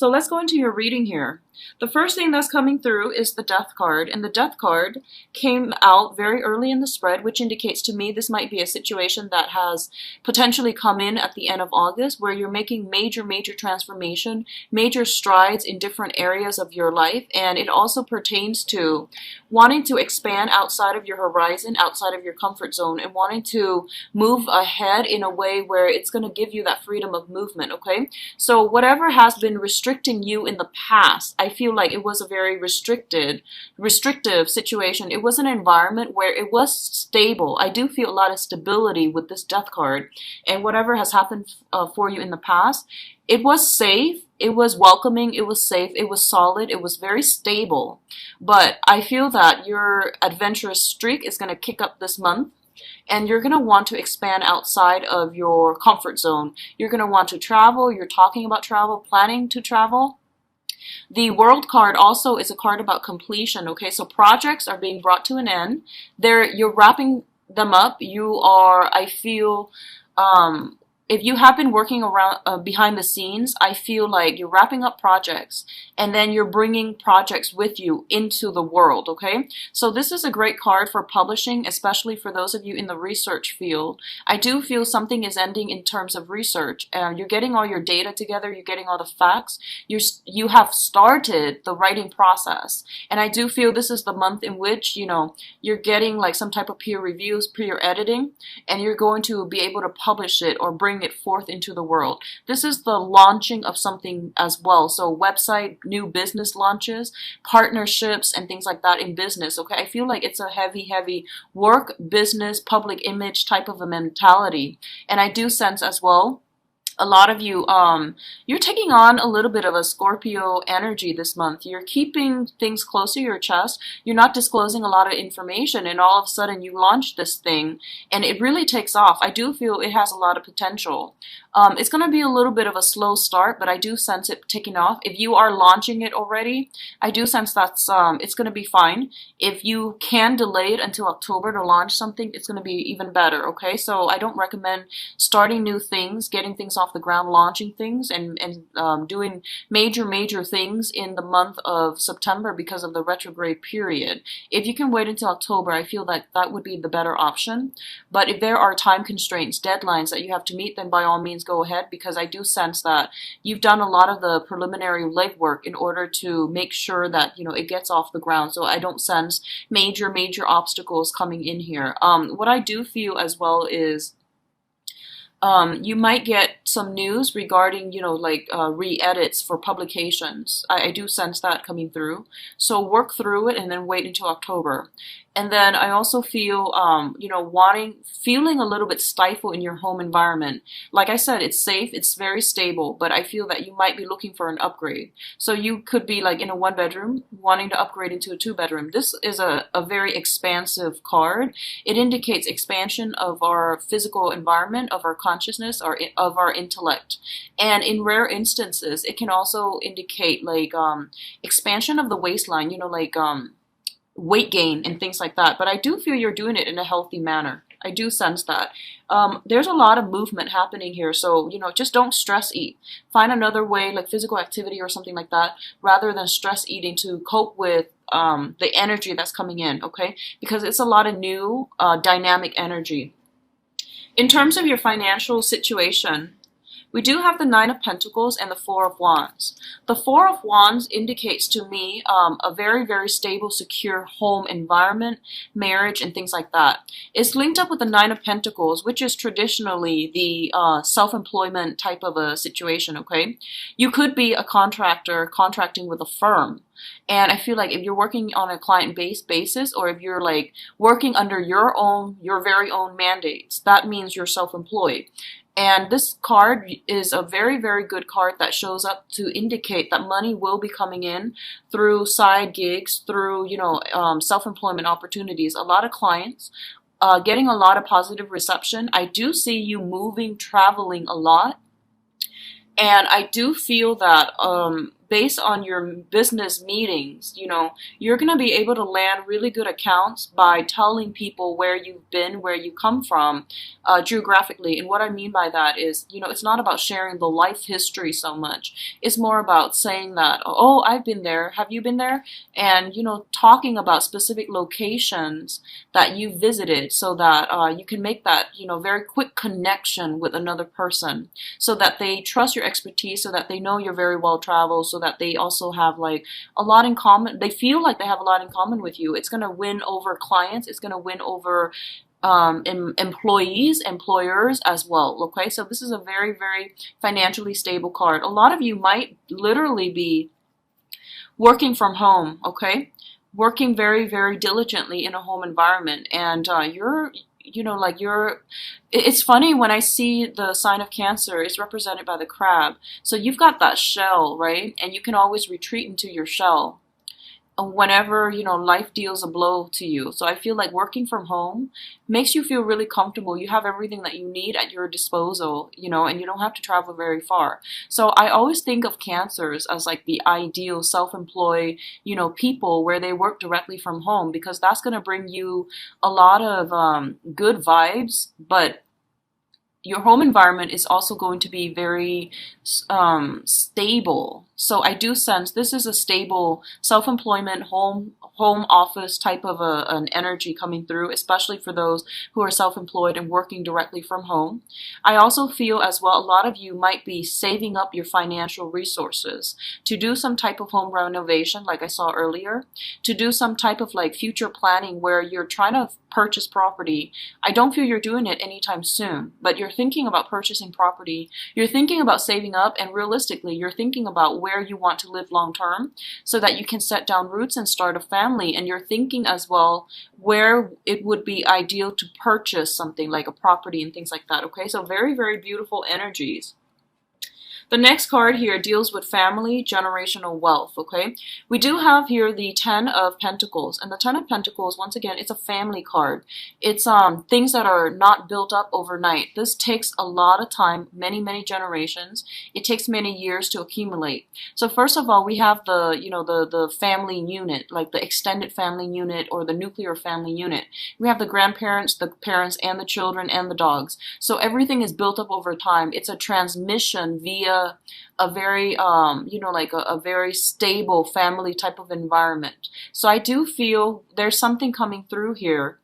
So let's go into your reading here. The first thing that's coming through is the Death card, and the Death card came out very early in the spread, which indicates to me this might be a situation that has potentially come in at the end of August, where you're making major transformation, major strides in different areas of your life, and it also pertains to wanting to expand outside of your horizon, outside of your comfort zone, and wanting to move ahead in a way where it's going to give you that freedom of movement, okay? So whatever has been restricting you in the past, I feel like it was a very restrictive situation. It was an environment where it was stable. I do feel a lot of stability with this Death card, and whatever has happened for you in the past, it was safe, it was welcoming, it was safe, it was solid, it was very stable. But I feel that your adventurous streak is going to kick up this month, and you're going to want to expand outside of your comfort zone. You're going to want to travel, you're talking about travel, planning to travel. The World card also is a card about completion, okay? So projects are being brought to an end. You're wrapping them up. You are, I feel, if you have been working around behind the scenes, I feel like you're wrapping up projects, and then you're bringing projects with you into the world, okay? So this is a great card for publishing, especially for those of you in the research field. I do feel something is ending in terms of research. You're getting all your data together, you're getting all the facts, you have started the writing process. And I do feel this is the month in which, you're getting like some type of peer reviews, peer editing, and you're going to be able to publish it or bring it forth into the world. This is the launching of something as well. So website, new business launches, partnerships, and things like that in business. Okay, I feel like it's a heavy work, business, public image type of a mentality. And I do sense as well, a lot of you, you're taking on a little bit of a Scorpio energy this month. You're keeping things close to your chest. You're not disclosing a lot of information, and all of a sudden you launch this thing and it really takes off. I do feel it has a lot of potential. It's going to be a little bit of a slow start, but I do sense it taking off. If you are launching it already, I do sense that's it's going to be fine. If you can delay it until October to launch something, it's going to be even better, okay? So I don't recommend starting new things, getting things off the ground, launching things, and doing major things in the month of September because of the retrograde period. If you can wait until October, I feel that that would be the better option. But if there are time constraints, deadlines that you have to meet, then by all means go ahead, because I do sense that you've done a lot of the preliminary legwork in order to make sure that it gets off the ground. So I don't sense major obstacles coming in here. What I do feel as well is you might get some news regarding, re-edits for publications. I do sense that coming through. So work through it and then wait until October. And then I also feel, feeling a little bit stifled in your home environment. Like I said, it's safe, it's very stable, but I feel that you might be looking for an upgrade. So you could be like in a 1-bedroom, wanting to upgrade into a 2-bedroom. This is a very expansive card. It indicates expansion of our physical environment, of our consciousness, or of our intellect. And in rare instances, it can also indicate like expansion of the waistline, weight gain and things like that. But I do feel you're doing it in a healthy manner. I do sense that. There's a lot of movement happening here, so just don't stress eat. Find another way, like physical activity or something like that, rather than stress eating to cope with the energy that's coming in, okay? Because it's a lot of new dynamic energy. In terms of your financial situation, we do have the Nine of Pentacles and the Four of Wands. The Four of Wands indicates to me a very stable, secure home environment, marriage, and things like that. It's linked up with the Nine of Pentacles, which is traditionally the self-employment type of a situation, okay? You could be a contractor contracting with a firm. And I feel like if you're working on a client-based basis, or if you're like working under your very own mandates, that means you're self-employed. And this card is a very good card that shows up to indicate that money will be coming in through side gigs, through, self-employment opportunities. A lot of clients getting a lot of positive reception. I do see you moving, traveling a lot. And I do feel that based on your business meetings, you're going to be able to land really good accounts by telling people where you've been, where you come from, geographically. And what I mean by that is, it's not about sharing the life history so much. It's more about saying that, oh, I've been there. Have you been there? And, talking about specific locations that you visited so that you can make that, very quick connection with another person so that they trust your expertise, so that they know you're very well traveled, so that they also have like a lot in common. They feel like they have a lot in common with you. It's going to win over clients. It's going to win over employees, employers as well. Okay, so this is a very, very financially stable card. A lot of you might literally be working from home, okay? Working very, very diligently in a home environment, and it's funny when I see the sign of Cancer, it's represented by the crab. So you've got that shell, right? And you can always retreat into your shell whenever, life deals a blow to you. So I feel like working from home makes you feel really comfortable. You have everything that you need at your disposal, and you don't have to travel very far. So I always think of Cancers as like the ideal self-employed, people where they work directly from home, because that's going to bring you a lot of good vibes, but your home environment is also going to be very stable. So I do sense this is a stable self-employment home office type of an energy coming through, especially for those who are self-employed and working directly from home. I also feel as well a lot of you might be saving up your financial resources to do some type of home renovation like I saw earlier, to do some type of like future planning where you're trying to purchase property. I don't feel you're doing it anytime soon, but you're thinking about purchasing property. You're thinking about saving up, and realistically, you're thinking about where you want to live long term so that you can set down roots and start a family. And you're thinking as well where it would be ideal to purchase something like a property and things like that. Okay, so very, very beautiful energies. The next card here deals with family, generational wealth, okay? We do have here the Ten of Pentacles. And the Ten of Pentacles, once again, it's a family card. It's things that are not built up overnight. This takes a lot of time, many, many generations. It takes many years to accumulate. So first of all, we have the, the family unit, like the extended family unit or the nuclear family unit. We have the grandparents, the parents, and the children, and the dogs. So everything is built up over time. It's a transmission via a very, a very stable family type of environment. So I do feel there's something coming through here.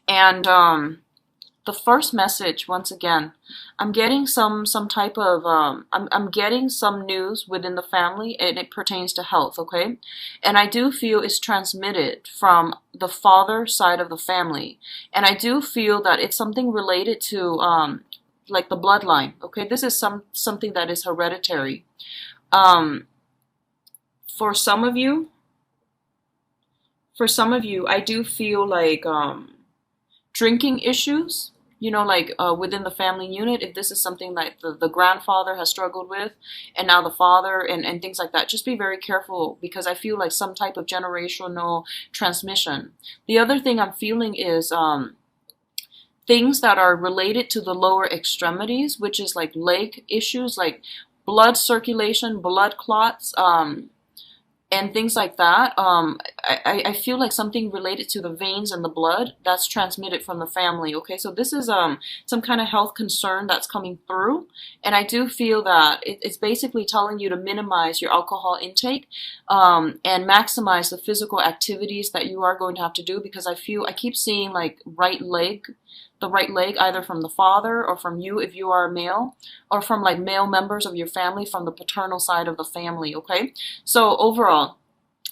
And the first message, once again, I'm getting some type of, I'm getting some news within the family, and it pertains to health, okay? And I do feel it's transmitted from the father side of the family. And I do feel that it's something related to, like the bloodline, okay? This is something that is hereditary. For some of you, I do feel like drinking issues, within the family unit, if this is something like the grandfather has struggled with, and now the father, and things like that, just be very careful, because I feel like some type of generational transmission. The other thing I'm feeling is things that are related to the lower extremities, which is like leg issues, like blood circulation, blood clots, and things like that. I feel like something related to the veins and the blood that's transmitted from the family. Okay, so this is some kind of health concern that's coming through, and I do feel that it's basically telling you to minimize your alcohol intake and maximize the physical activities that you are going to have to do, because I keep seeing like the right leg, either from the father or from you if you are a male, or from like male members of your family from the paternal side of the family, okay? So overall,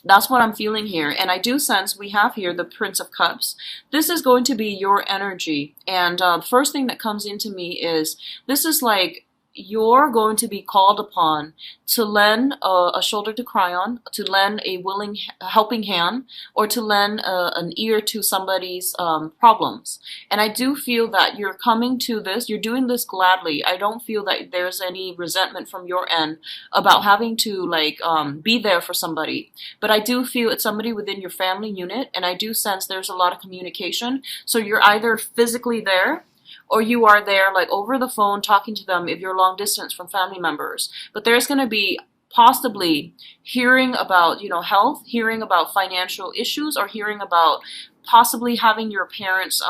that's what I'm feeling here. And I do sense we have here the Prince of Cups. This is going to be your energy. And the first thing that comes into me is this is like you're going to be called upon to lend a shoulder to cry on, to lend a willing helping hand, or to lend an ear to somebody's problems. And I do feel that you're coming to this, you're doing this gladly. I don't feel that there's any resentment from your end about having to be there for somebody. But I do feel it's somebody within your family unit, and I do sense there's a lot of communication. So you're either physically there, or you are there like over the phone talking to them if you're long distance from family members. But there's going to be possibly hearing about, health, hearing about financial issues, or hearing about possibly having your parents,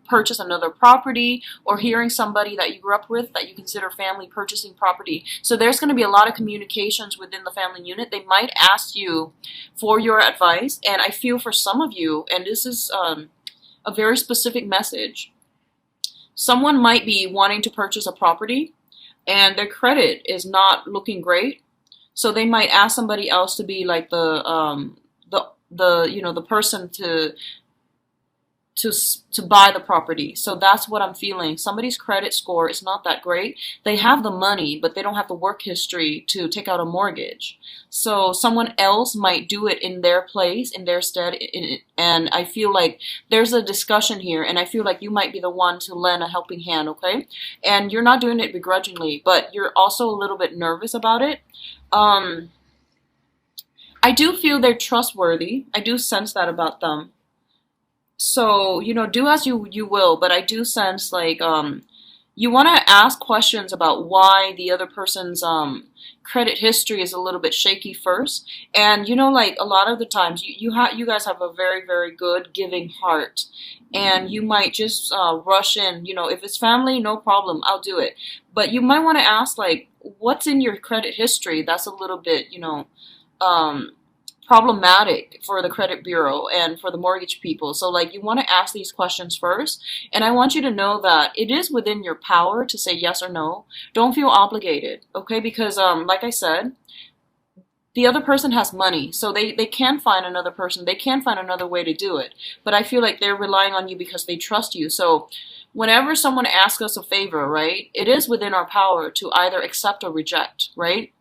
purchase another property, or hearing somebody that you grew up with that you consider family purchasing property. So there's going to be a lot of communications within the family unit. They might ask you for your advice, and I feel for some of you, and this is a very specific message. Someone might be wanting to purchase a property and their credit is not looking great. So they might ask somebody else to be like the person to buy the property. So that's what I'm feeling. Somebody's credit score is not that great. They have the money, but they don't have the work history to take out a mortgage. So someone else might do it in their place, in their stead. And I feel like there's a discussion here, and I feel like you might be the one to lend a helping hand, okay? And you're not doing it begrudgingly, but you're also a little bit nervous about it. I do feel they're trustworthy. I do sense that about them. So, do as you will, but I do sense like you want to ask questions about why the other person's credit history is a little bit shaky first. And like a lot of the times you guys have a very, very good giving heart, and you might just rush in. If it's family, no problem, I'll do it. But you might want to ask like, what's in your credit history that's a little bit, um problematic for the credit bureau and for the mortgage people. So like you want to ask these questions first, and I want you to know that it is within your power to say yes or no. Don't feel obligated, okay? Because like I said, the other person has money, so they can find another person, they can find another way to do it. But I feel like they're relying on you because they trust you. So whenever someone asks us a favor, right, it is within our power to either accept or reject, right?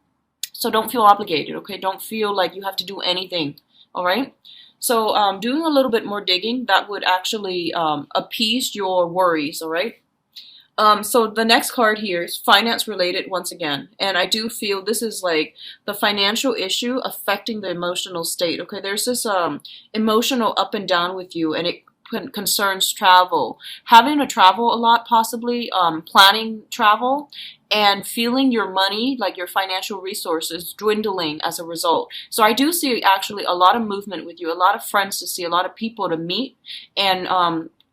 So don't feel obligated, okay? Don't feel like you have to do anything, all right? So doing a little bit more digging, that would actually appease your worries, all right? So the next card here is finance related once again. And I do feel this is like the financial issue affecting the emotional state, okay? There's this emotional up and down with you, and it concerns travel. Having to travel a lot, possibly, planning travel, and feeling your money, like your financial resources, dwindling as a result. So I do see actually a lot of movement with you, a lot of friends to see, a lot of people to meet, and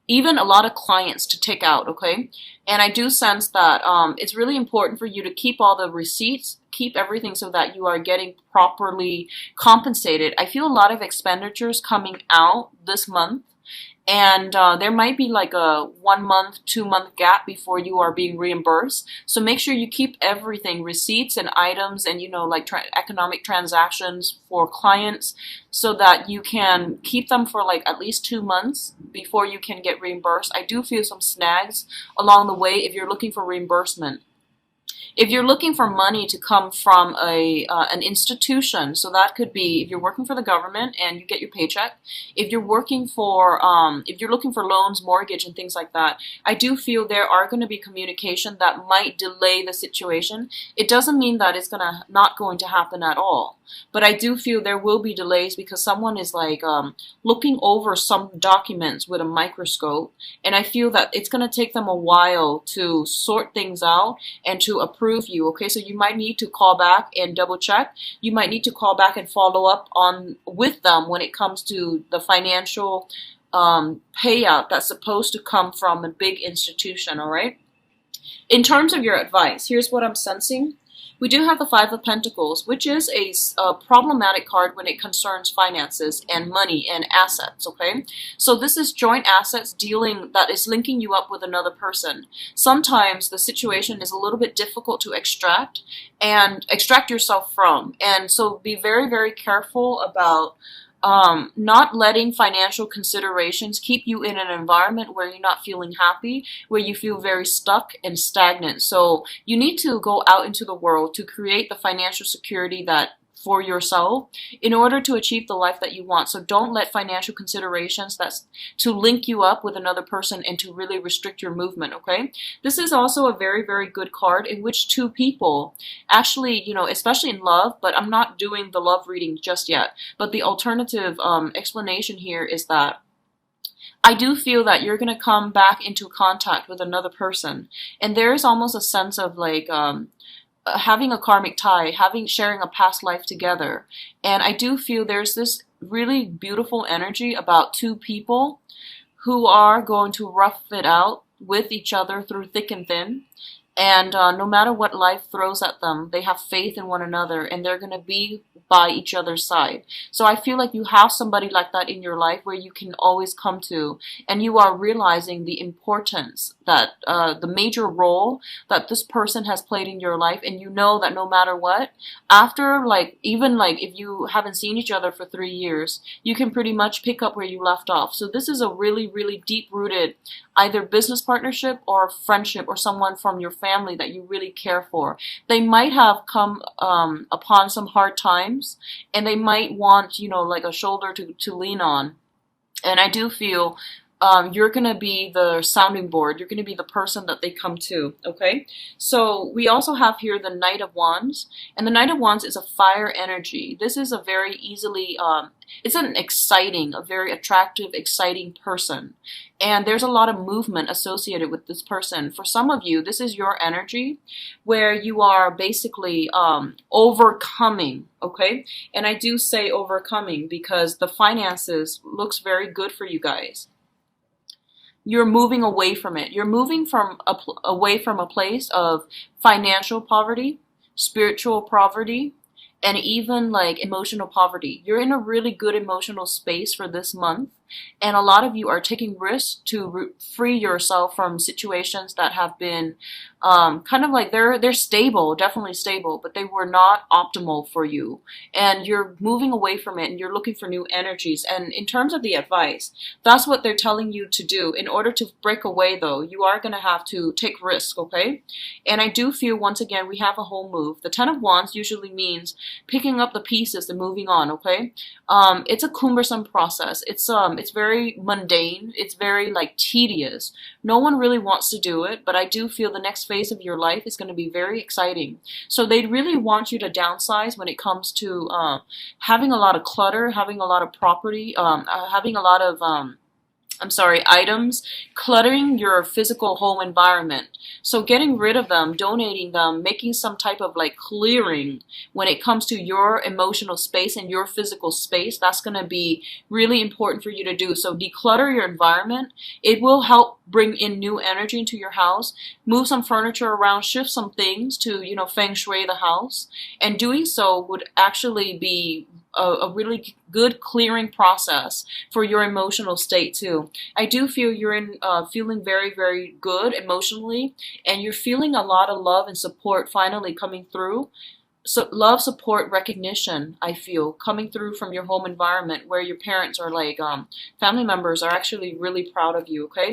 even a lot of clients to take out, okay? And I do sense that it's really important for you to keep all the receipts, keep everything so that you are getting properly compensated. I feel a lot of expenditures coming out this month. And there might be like a 1 month, 2 month gap before you are being reimbursed. So make sure you keep everything, receipts and items and, like economic transactions for clients, so that you can keep them for like at least 2 months before you can get reimbursed. I do feel some snags along the way if you're looking for reimbursement. If you're looking for money to come from an institution, so that could be if you're working for the government and you get your paycheck. If you're working for, if you're looking for loans, mortgage, and things like that, I do feel there are going to be communication that might delay the situation. It doesn't mean that it's not going to happen at all, but I do feel there will be delays because someone is like looking over some documents with a microscope, and I feel that it's going to take them a while to sort things out and to approve you, okay? So you might need to call back and double check. You might need to call back and follow up with them when it comes to the financial payout that's supposed to come from a big institution, all right? In terms of your advice, here's what I'm sensing. We do have the Five of Pentacles, which is a problematic card when it concerns finances and money and assets, okay? So this is joint assets dealing that is linking you up with another person. Sometimes the situation is a little bit difficult to extract yourself from. And so be very, very careful about not letting financial considerations keep you in an environment where you're not feeling happy, where you feel very stuck and stagnant. So you need to go out into the world to create the financial security for yourself in order to achieve the life that you want. So don't let financial considerations that's to link you up with another person and to really restrict your movement, okay? This is also a very, very good card in which two people actually, especially in love, but I'm not doing the love reading just yet. But the alternative explanation here is that I do feel that you're going to come back into contact with another person. And there is almost a sense of like, having a karmic tie, having sharing a past life together. And I do feel there's this really beautiful energy about two people who are going to rough it out with each other through thick and thin. And no matter what life throws at them, they have faith in one another and they're going to be by each other's side. So I feel like you have somebody like that in your life where you can always come to, and you are realizing the importance that the major role that this person has played in your life. And you know that no matter what, after like, even like if you haven't seen each other for 3 years, you can pretty much pick up where you left off. So this is a really, really deep rooted either business partnership or friendship or someone from your family that you really care for. They might have come upon some hard times and they might want, you know, like a shoulder to lean on. And I do feel you're going to be the sounding board. You're going to be the person that they come to, okay? So we also have here the Knight of Wands. And the Knight of Wands is a fire energy. This is a very easily, it's an exciting, a very attractive, exciting person. And there's a lot of movement associated with this person. For some of you, this is your energy where you are basically overcoming, okay? And I do say overcoming because the finances looks very good for you guys. You're moving away from it. You're moving away from a place of financial poverty, spiritual poverty, and even like emotional poverty. You're in a really good emotional space for this month. And a lot of you are taking risks to free yourself from situations that have been kind of like they're stable, definitely stable, but they were not optimal for you. And you're moving away from it and you're looking for new energies. And in terms of the advice, that's what they're telling you to do. In order to break away though, you are going to have to take risks, okay? And I do feel once again, we have a whole move. The Ten of Wands usually means picking up the pieces and moving on, okay? It's a cumbersome process. It's very mundane. It's very like tedious. No one really wants to do it, but I do feel the next phase of your life is going to be very exciting. So they really want you to downsize when it comes to having a lot of clutter, having a lot of property, having a lot of items, cluttering your physical home environment. So getting rid of them, donating them, making some type of like clearing when it comes to your emotional space and your physical space, that's going to be really important for you to do. So declutter your environment. It will help bring in new energy into your house. Move some furniture around, shift some things to, you know, feng shui the house. And doing so would actually be a really good clearing process for your emotional state too. I do feel you're in feeling very, very good emotionally, and you're feeling a lot of love and support finally coming through. So love, support, recognition, I feel, coming through from your home environment where your parents are like, family members are actually really proud of you, okay?